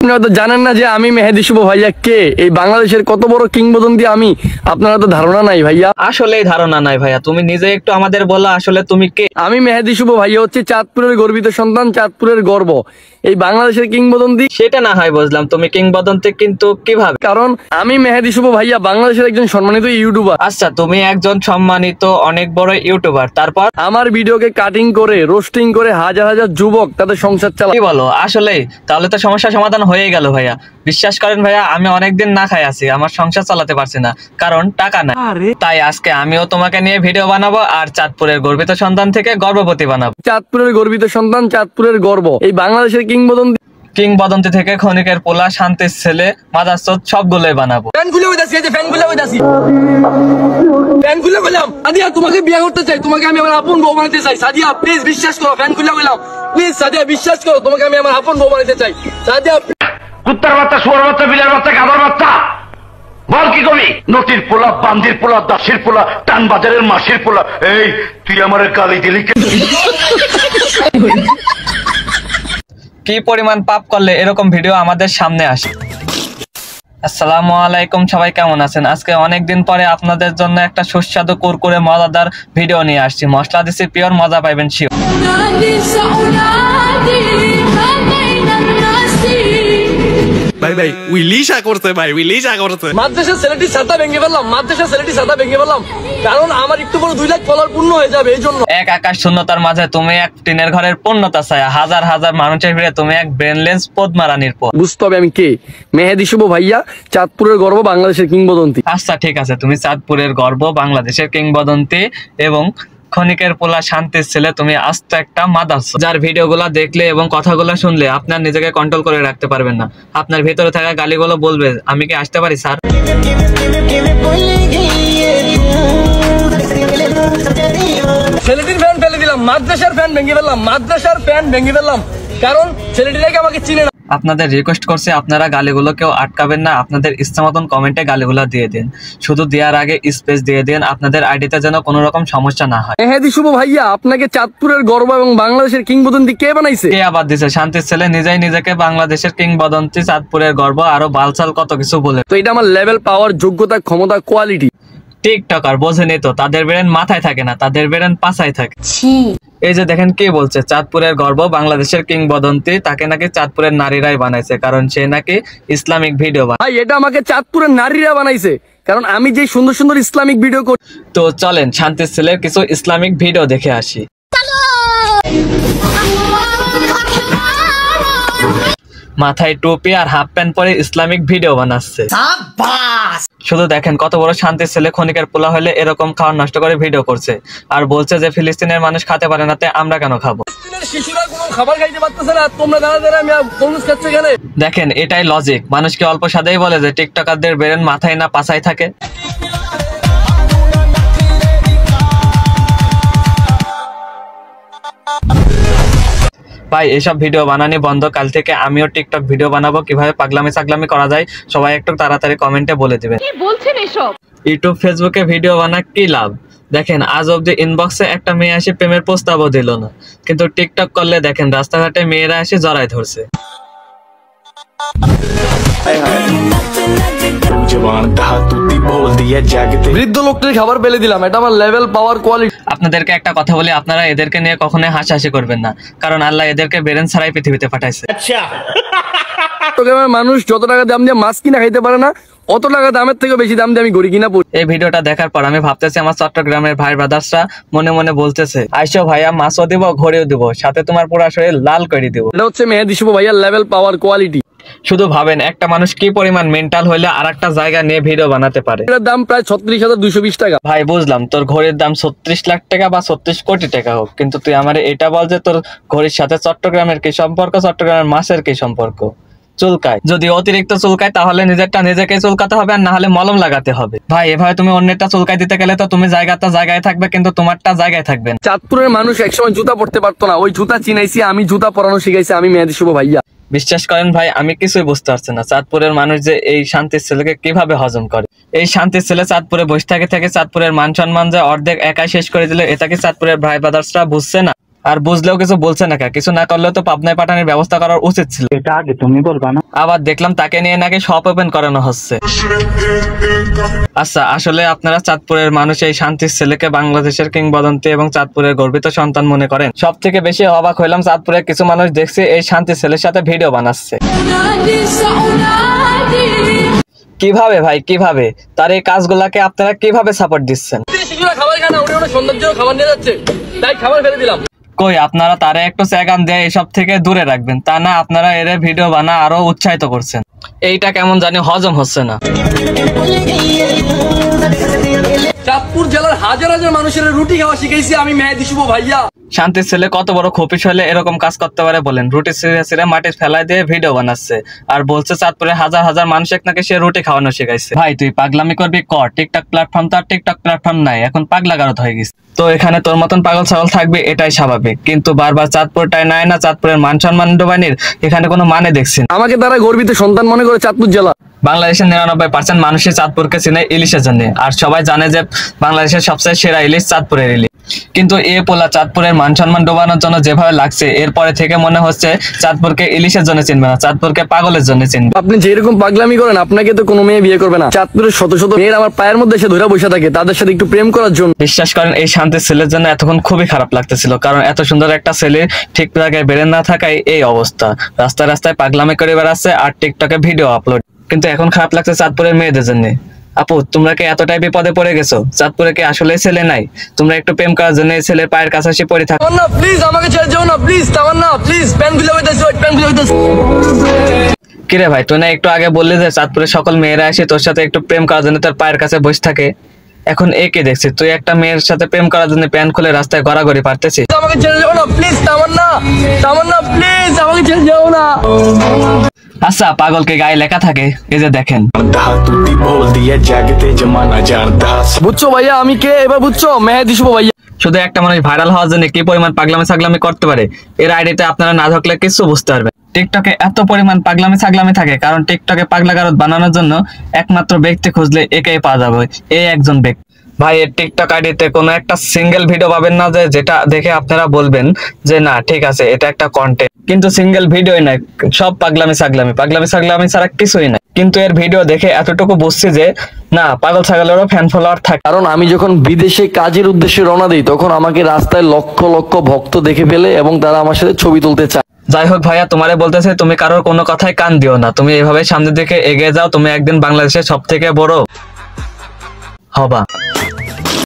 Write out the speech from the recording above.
আপনারা তো জানেন না যে আমি মেহেদী শুভ ভাইয়া কে, এই বাংলাদেশের কত বড় কিংবদন্তি আমি, আপনারা তো ধারণা নাই ভাইয়া। আসলেই ধারণা নাই ভাইয়া, তুমি নিজে একটু আমাদের বলো আসলে তুমি কে। আমি মেহেদী শুভ ভাইয়া হচ্ছে চাঁদপুরের গর্বিত সন্তান, চাঁদপুরের গর্ব, এই বাংলাদেশের কিংবদন্তি। সেটা না হয় বুঝলাম, তুমি কিংবদন্তি কিন্তু কিভাবে? কারণ আমি মেহেদী শুভ ভাইয়া বাংলাদেশের একজন সম্মানিত ইউটিউবার। আচ্ছা, তুমি একজন সম্মানিত অনেক বড় ইউটিউবার, তারপর আমার ভিডিওকে কাটিং করে রোস্টিং করে হাজার হাজার যুবক তাদের সংসার চালায়। কি বলো? আসলেই তাহলে তো সমস্যার সমাধান হয়ে গেল ভাইয়া। বিশ্বাস করেন ভাইয়া, আমি অনেকদিন না খাই আছি, আমার সংসার চালাতে পারছি না, কারণ টাকা নাই। তাই আজকে আমিও তোমাকে নিয়ে ভিডিও বানাবো আর চাঁদপুরের গর্বিত সন্তান থেকে গর্ভবতী বানাবো। চাঁদপুরের গর্বিত সন্তান, চাঁদপুরের গর্ব, এই বাংলাদেশের কিংবদন্তি। কিংবদন্তি থেকে ক্ষণিকের পোলা, শান্তির ছেলে, মাদারচোদ সবগুলোই বানাবো। ফ্যান খুলে হইতাছি, এই যে ফ্যান খুলে হইতাছি, ফ্যান খুলে বললাম সাদিয়া তোমাকে বিয়ে করতে চাই, তোমাকে আমি আমার আপন বউ বানাতে চাই। সাদিয়া প্লিজ বিশ্বাস করো, ফ্যান খুলে বললাম প্লিজ সাদিয়া বিশ্বাস করো, তোমাকে আমি আমার আপন বউ বানাতে চাই। সাদিয়া কুত্তার বাচ্চা, শুয়ার বাচ্চা, বিলের বাচ্চা, গাধার বাচ্চা, বল কি কবি? নটির পোলা, বান্দির পোলা, দাসির পোলা, টান বাজারের মাসির পোলা, এই তুই আমার গালি দিলি কেন? কি পরিমাণ পাপ করলে এরকম ভিডিও আমাদের সামনে আসে। আসসালামু আলাইকুম, সবাই কেমন আছেন? আজকে অনেকদিন পরে আপনাদের জন্য একটা সুস্বাদু কুরকুরে মজাদার ভিডিও নিয়ে আসছি। মশলা দিছি পিওর, মজা পাইবেন শিওর। ভাই ভাই উইলিশা করতে, ভাই উইলিশা করতে। মাদ্রাসার ছেলেটি ছাতা ভেঙে ফেললাম, মাদ্রাসার ছেলেটি ছাতা ভেঙে ফেললাম, কারণ আমার একটু বড় 2 লাখ ফলোয়ার পূর্ণ হয়ে যাবে এই জন্য। এক আকাশ শূন্যতার মাঝে তুমি এক টিনের ঘরের পূর্ণতা ছায়া, হাজার হাজার মানুষের ভিড়ে তুমি এক ব্রেনলেস পদ্মারানীর পথ। বুঝতে হবে আমি কে। মেহেদী শুভ ভাইয়া, চাঁদপুরের গর্ব, বাংলাদেশের কিংবদন্তি। আচ্ছা ঠিক আছে, তুমি চাঁদপুরের গর্ব, বাংলাদেশের কিংবদন্তি এবং ক্ষণিকের পোলা, শান্তির ছেলে, তুমি আস্ত একটা মাদারচোদ, যার ভিডিওগুলো দেখলে এবং কথাগুলো শুনলে আপনার নিজেকে কন্ট্রোল করে রাখতে পারবেন না। আপনার ভিতরে থাকা গালিগুলো বলবে, আমি কি আসতে পারি স্যার? ছেলেটির ফ্যান ফেলে দিলাম, মাদ্রাসার ফ্যান ভেঙে ফেললাম, মাদ্রাসার ফ্যান ভেঙে ফেললাম, কারণ ছেলেটিকে আমাকে চিনে না। আপনাদের রিকোয়েস্ট করছে, আপনারা গালিগুলো কেউ আটকাবেন না, আপনাদের ইচ্ছা মতন কমেন্টে গালিগুলো দিয়ে দিন, শুধু দেওয়ার আগে স্পেস দিয়ে দিন, আপনাদের আইডিতে যেন কোনো রকম সমস্যা না হয়। মেহেদী শুভ ভাইয়া, আপনাকে চাঁদপুরের গর্ব এবং বাংলাদেশের কিংবদন্তি কে বানাইছে? কে আবার দিছে? শান্তির ছেলে নিজেই নিজেকে বাংলাদেশের কিংবদন্তি, চাঁদপুরের গর্ব, আরো বালসাল কত কিছু বলে। তো এটা আমার লেভেল, পাওয়ার, যোগ্যতা, ক্ষমতা, কোয়ালিটি। টিকটকার বোঝেনি তো, তাদের ব্রেন মাথায় থাকে না, তাদের ব্রেন পাছায় থাকে। এই যে দেখেন কে বলছে চাঁদপুরের গর্ব, বাংলাদেশের কিংবদন্তি, তাকে নাকি চাঁদপুরের নারীরাই বানাইছে, কারণ সে নাকি ইসলামিক ভিডিও বানায়। ভাই এটা আমাকে চাঁদপুরের নারীরা বানাইছে, কারণ আমি যে সুন্দর সুন্দর ইসলামিক ভিডিও করি। তো চলেন শান্তির ছেলের কিছু ইসলামিক ভিডিও দেখে আসি। মাথায় টুপি আর হাফ প্যান্ট পরে ইসলামিক ভিডিও বানাচ্ছে। শুধু দেখেন কত বড় শান্তির ছেলে, ক্ষণিকের পোলা হলে এরকম খাওয়ার নষ্ট করে ভিডিও করছে আর বলছে যে ফিলিস্তিনের মানুষ খেতে পারে না, তে আমরা কেন খাবো? শিশুরা কোনো খাবার খাইতে পারতেছে না, তোমরা দাঁড়া দাঁড়া আমি তরমুজ খাচ্ছি এখানে। দেখেন এটাই লজিক, মানুষকে অল্প সাদেই বলে যে টিকটকারদের ব্রেন মাথায় না পাছায় থাকে। ভাই এসব ভিডিও বানানি বন্ধ, কাল থেকে আমিও টিকটক ভিডিও বানাবো, কিভাবে পাগলামি সাগলামি করা যায় সবাই একটু তাড়াতাড়ি কমেন্টে বলে দিবেন। কি বলছেন এসব? ইউটিউব ফেসবুকে ভিডিও বানা কি লাভ? দেখেন আজ অব্দি ইনবক্সে একটা মেয়ে আসে প্রেমের প্রস্তাবও দিল না, কিন্তু টিকটক করলে দেখেন রাস্তাঘাটে মেয়েরা এসে জড়ায় ধরছে। বৃদ্ধ লোকটির খাবার ফেলে দিলাম, এটা আমার লেভেল, পাওয়ার, কোয়ালিটি। আপনাদেরকে একটা কথা বলি, আপনারা এদেরকে নিয়ে কখনোই হাসাহাসি করবেন না, কারণ আল্লাহ এদেরকে ব্রেন ছাড়াই পৃথিবীতে পাঠাইছে। মানুষ যত টাকা দাম দিয়ে মাছ কিনা খাইতে পারে না, অত টাকা দামের থেকে বেশি দাম দিয়ে আমি গড়ি কিনা পড়ি। এই ভিডিওটা দেখার পর আমি ভাবতেছি আমার চট্টগ্রামের ভাই ব্রাদার্সরা মনে মনে বলতেছে, আইসো ভাইয়া, মাছও দিব, ঘড়িও দিব, সাথে তোমার পুরা শরীর লাল করে দিব। এটা হচ্ছে মেহেদী শুভ ভাইয়ার লেভেল, পাওয়ার, কোয়ালিটি। শুধু ভাবেন একটা মানুষ কি পরিমাণ মেন্টাল হইলে আর একটা জায়গা নিয়ে ভিডিও বানাতে পারে। এটার দাম প্রায় 36,220 টাকা। ভাই বুঝলাম তোর ঘড়ির দাম 36 লাখ টাকা বা 36 কোটি টাকা হোক, কিন্তু তুই আমার এটা বল যে তোর ঘড়ির সাথে চট্টগ্রামের কি সম্পর্ক, চট্টগ্রামের মাছের কি সম্পর্ক? চুলকায়, যদি অতিরিক্ত চুলকায় তাহলে নিজেরটা নিজেকে চুলকাতে হবে, আর না হলে মলম লাগাতে হবে। ভাই এভাবে তুমি অন্যটা চুলকাই দিতে গেলে তো তুমি জায়গাটা জায়গায় থাকবে, কিন্তু তোমারটা জায়গায় থাকবে না। চাঁদপুরের মানুষ একসময় জুতা পড়তে পারতো না, ওই জুতা চিনাইছি আমি, জুতা পরানো শিখাইছি আমি, মেহেদী শুভ ভাইয়া। বিশ্বাস করেন ভাই, আমি কিছুই বুঝতে পারছি না চাঁদপুরের মানুষ যে এই শান্তির ছেলেকে কিভাবে হজম করে। এই শান্তির ছেলে চাঁদপুরে বসে থেকে চাঁদপুরের মান সম্মান যে অর্ধেক একাই শেষ করে দিল, এটা কি চাঁদপুরের ভাই ব্রাদার্সরা বুঝছে না? আর বুঝলেও কিছু বলছে না, কিছু না করলেও তো পাবনায় পাঠানোর ব্যবস্থা করার উচিত ছিল। এটা আগে তুমি বলবা না? আবার দেখলাম তাকে নিয়ে নাকি শপ ওপেন করানো হচ্ছে। আচ্ছা, আসলে আপনারা চাঁদপুরের মানুষ এই শান্তির ছেলেকে বাংলাদেশের কিংবদন্তি এবং চাঁদপুরের গর্বিত সন্তান মনে করেন। সব থেকে বেশি অবাক হইলাম চাঁদপুরের কিছু মানুষ দেখছি এই শান্তির ছেলের সাথে ভিডিও বানাচ্ছে। কিভাবে ভাই, কিভাবে? তার এই কাজগুলাকে আপনারা কিভাবে সাপোর্ট দিচ্ছেন? শিশুরা খাবার খায় না, উনি ওনার সৌন্দর্য খাবার নিয়ে যাচ্ছে, তাই খাবার ফেলে দিলাম। কই, আপনারা তারে একটু চ্যাগান দিয়ে এসব থেকে দূরে রাখবেন, তা না আপনারা এর ভিডিও বানা আরো উৎসাহিত করছেন। এইটা কেমন জানি হজম হচ্ছে না। চাঁদপুর জেলার হাজার হাজার মানুষের রুটি খাওয়া শিখেছি আমি মেহেদি শুভ ভাইয়া। শান্তির ছেলে কত বড় খপিস হলে এরকম কাজ করতে পারে বলেন? রুটি ছিঁড়ে ছিঁড়ে মাটি ফেলাই দিয়ে ভিডিও বানাচ্ছে আর বলছে চাঁদপুরে হাজার হাজার মানুষকে নাকি সে রুটি খাওয়ানো শিখাইছে। ভাই তুই পাগলামি করবি কর, টিকটক প্ল্যাটফর্ম তো আর টিকটক প্ল্যাটফর্ম নাই, এখন পাগলা গারদ হয়ে গেছে। তো এখানে তোর মতন পাগল ছাগল থাকবে, এটাই স্বাভাবিক, কিন্তু বারবার চাঁদপুরটাই নাই না, চাঁদপুরের মান সম্মান ডোবানির এখানে কোনো মানে দেখছি না। আমাকে তারা গর্বিত সন্তান মনে করে চাঁদপুর জেলা। বাংলাদেশের 99% মানুষই চাঁদপুরকে চিনে ইলিশের জন্য, আর সবাই জানে যে বাংলাদেশের সবচেয়ে সেরা ইলিশ চাঁদপুরের ইলিশ। কিন্তু এ পোলা চাঁদপুরের মান সম্মান ডোবানোর জন্য যেভাবে লাগছে, এরপরে থেকে মনে হচ্ছে চাঁদপুরকে ইলিশের জন্য চিনবে না, চাঁদপুরকে পাগলের জন্য চিনবে। আপনি যেরকম পাগলামি করেন আপনাকে তো কোনো মেয়ে বিয়ে করবে না। চাঁদপুরের শত শত মেয়ের আমার পায়ের মধ্যে এসে ধরে বসে থাকে তাদের সাথে একটু প্রেম করার জন্য। বিশ্বাস করেন এই শান্তির ছেলের জন্য এতক্ষণ খুবই খারাপ লাগতেছিল, কারণ এত সুন্দর একটা ছেলে ঠিক জায়গায় বেড়ে না থাকায় এই অবস্থা। রাস্তায় রাস্তায় পাগলামি করে বেড়াচ্ছে আর টিকটকে ভিডিও আপলোড। কিন্তু এখন খারাপ লাগছে চাঁদপুরের মেয়েদের জন্য। আপু, তোমরা কি এতটাই বিপদে পড়ে গেছো? চাঁদপুরে কি আসলে ছেলে নাই? তোমরা একটু প্রেম করার জন্য এই ছেলের পায়ের কাছে এসে পড়ে থাকো। তামান্না প্লিজ আমাকে ছেড়ে যেও না, প্লিজ তামান্না প্লিজ। প্যান খুলে হইতেছে, প্যান খুলে হইতেছে। কিরে ভাই, তুই না একটু আগে বললি যে চাঁদপুরের সকল মেয়েরা এসে তোর সাথে একটু প্রেম করার জন্য তোর পায়ের কাছে বসে থাকে, এখন একে দেখছিস তুই একটা মেয়ের সাথে প্রেম করার জন্য প্যান খুলে রাস্তায় গড়াগড়ি পারতেছিস? আমাকে ছেড়ে যেও না প্লিজ তামান্না, তামান্না প্লিজ আমাকে ছেড়ে যেও না। আচ্ছা, পাগলকে গায়ে লেখা থাকে, এই যে দেখেন। বুঝছো ভাইয়া আমি কে এবার বুঝছো? মেহেদি শুভ ভাইয়া। শুধু একটা মানুষ ভাইরাল হওয়ার জন্য কি পরিমাণ পাগলামি ছাগলামি করতে পারে এর আইডিতে আপনারা না ঢুকলে কিছু বুঝতে পারবেন। টিকটকে এত পরিমাণ পাগলামি ছাগলামি থাকে কারণ টিকটকে পাগলা গারদ বানানোর জন্য একমাত্র ব্যক্তি খুঁজলে একেই পাওয়া যাবে, এই একজন ব্যক্তি। ভাই এর টিকটক আইডিতে কোনো একটা সিঙ্গেল ভিডিও পাবেন না যে যেটা দেখে আপনারা বলবেন যে না ঠিক আছে এটা একটা কন্টেন্ট, কিন্তু সিঙ্গেল ভিডিওই নাই, সব পাগলামি ছাগলামি, পাগলামি ছাগলামি ছাড়া কিছুই নাই। কিন্তু এর ভিডিও দেখে এতটুকু বুঝছি যে না, পাগল ছাগলেরও ফ্যান ফলোয়ার থাকে। কারণ আমি যখন বিদেশে কাজের উদ্দেশ্যে রওনা দিই তখন আমাকে রাস্তায় লক্ষ লক্ষ ভক্ত দেখে ফেলে এবং তারা আমার সাথে ছবি তুলতে চায়। যাই হোক ভাইয়া, তোমারে বলতেছে তুমি কারোর কোনো কথায় কান দিও না, তুমি এইভাবে সামনের দিকে এগিয়ে যাও, তুমি একদিন বাংলাদেশের সব থেকে বড় হবা।